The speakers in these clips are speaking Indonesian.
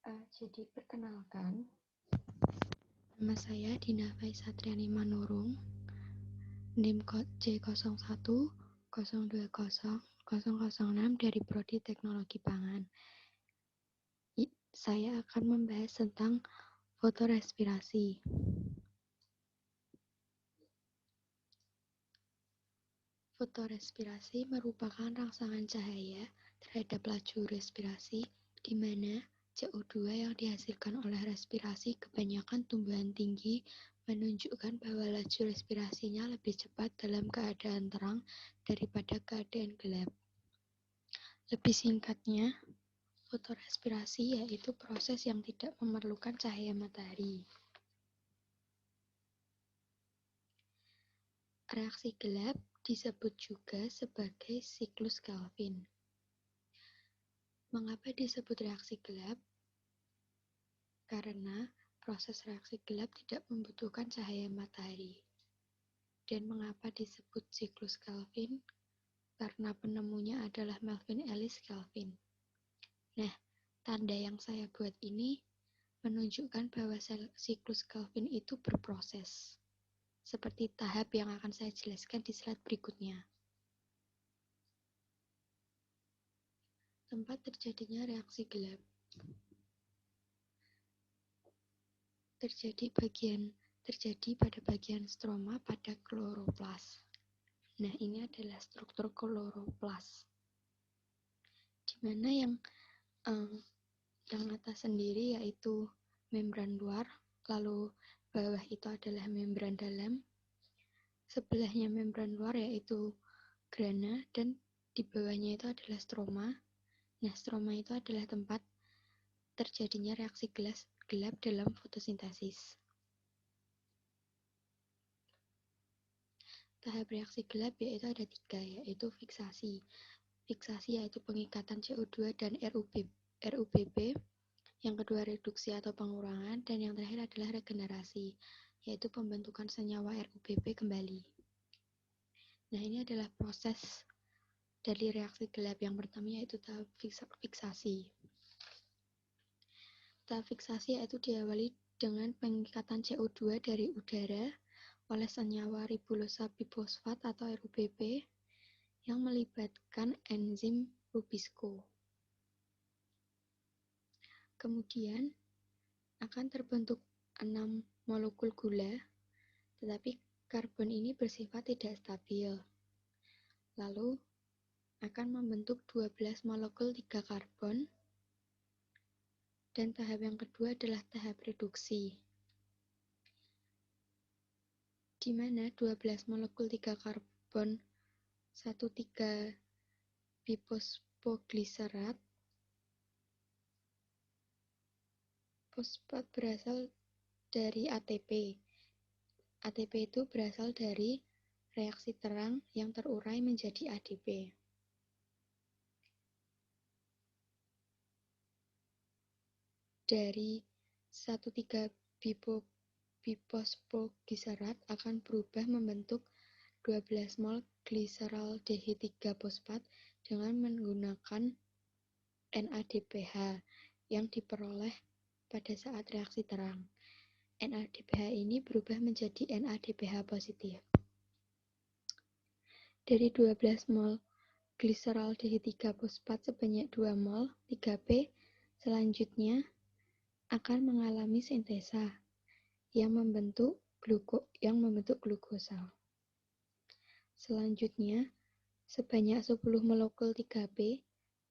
Jadi perkenalkan, nama saya Dina Faisatriani Manurung, NIM J01020006 dari Prodi Teknologi Pangan. Saya akan membahas tentang fotorespirasi. Fotorespirasi merupakan rangsangan cahaya terhadap laju respirasi, di mana CO2 yang dihasilkan oleh respirasi kebanyakan tumbuhan tinggi menunjukkan bahwa laju respirasinya lebih cepat dalam keadaan terang daripada keadaan gelap. Lebih singkatnya, fotorespirasi yaitu proses yang tidak memerlukan cahaya matahari. Reaksi gelap disebut juga sebagai siklus Kelvin. Mengapa disebut reaksi gelap? Karena proses reaksi gelap tidak membutuhkan cahaya matahari. Dan mengapa disebut siklus Kelvin? Karena penemunya adalah Melvin Ellis Kelvin. Nah, tanda yang saya buat ini menunjukkan bahwa siklus Kelvin itu berproses. Seperti tahap yang akan saya jelaskan di slide berikutnya. Tempat terjadinya reaksi gelap terjadi pada bagian stroma pada kloroplas. Nah, ini adalah struktur kloroplas, di mana yang atas sendiri yaitu membran luar, lalu bawah itu adalah membran dalam, sebelahnya membran luar yaitu grana, dan di bawahnya itu adalah stroma. Nah, stroma itu adalah tempat terjadinya reaksi gelap dalam fotosintesis. Tahap reaksi gelap yaitu ada 3, yaitu fiksasi. Fiksasi yaitu pengikatan CO2 dan RUBB. Yang kedua reduksi atau pengurangan, dan yang terakhir adalah regenerasi, yaitu pembentukan senyawa RUBB kembali. Nah, ini adalah proses dari reaksi gelap. Yang pertama yaitu tahap fiksasi. Tahap fiksasi yaitu diawali dengan pengikatan CO2 dari udara oleh senyawa ribulosa bifosfat atau RUBB yang melibatkan enzim Rubisco. Kemudian akan terbentuk 6 molekul gula, tetapi karbon ini bersifat tidak stabil. Lalu akan membentuk 12 molekul 3 karbon, dan tahap yang kedua adalah tahap reduksi, di mana 12 molekul 3 karbon 1,3 bifosfogliserat fosfat berasal dari ATP. ATP itu berasal dari reaksi terang yang terurai menjadi ADP. Dari 1,3 bifosfogliserat akan berubah membentuk 12 mol gliseraldehid 3 fosfat dengan menggunakan NADPH yang diperoleh pada saat reaksi terang. NADPH ini berubah menjadi NADPH positif. Dari 12 mol gliseraldehid 3 fosfat sebanyak 2 mol 3P selanjutnya akan mengalami sintesa yang membentuk glukosa. Selanjutnya, sebanyak 10 molekul 3P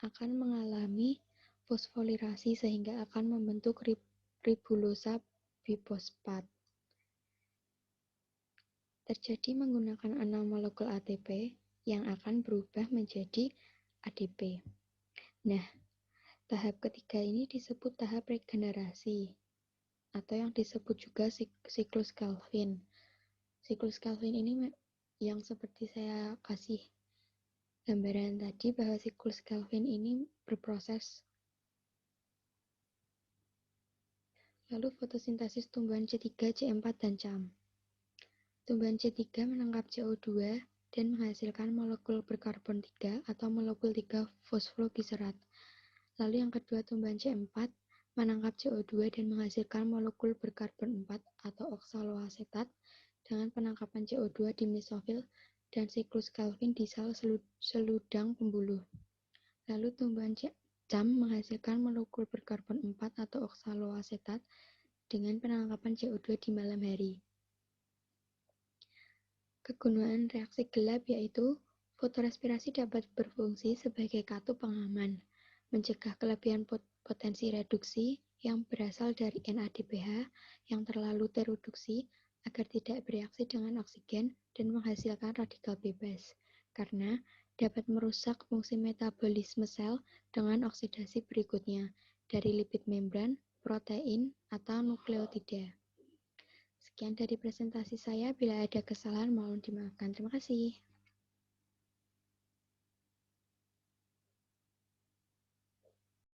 akan mengalami fosforilasi sehingga akan membentuk ribulosa bifosfat. Terjadi menggunakan 6 molekul ATP yang akan berubah menjadi ADP. Nah, tahap ketiga ini disebut tahap regenerasi, atau yang disebut juga siklus Kelvin. Siklus Kelvin ini yang seperti saya kasih gambaran tadi, bahwa siklus Kelvin ini berproses. Lalu fotosintesis tumbuhan C3, C4, dan CAM. Tumbuhan C3 menangkap CO2 dan menghasilkan molekul berkarbon 3 atau molekul 3 fosfogliserat. Lalu yang kedua tumbuhan C4 menangkap CO2 dan menghasilkan molekul berkarbon 4 atau oksaloasetat dengan penangkapan CO2 di mesofil dan siklus Calvin di sel seludang pembuluh. Lalu tumbuhan cam menghasilkan molekul berkarbon 4 atau oksaloasetat dengan penangkapan CO2 di malam hari. Kegunaan reaksi gelap yaitu fotorespirasi dapat berfungsi sebagai katup pengaman, mencegah kelebihan potensi reduksi yang berasal dari NADPH yang terlalu tereduksi agar tidak bereaksi dengan oksigen dan menghasilkan radikal bebas, karena dapat merusak fungsi metabolisme sel dengan oksidasi berikutnya dari lipid membran, protein, atau nukleotida. Sekian dari presentasi saya. Bila ada kesalahan, mohon dimaafkan. Terima kasih.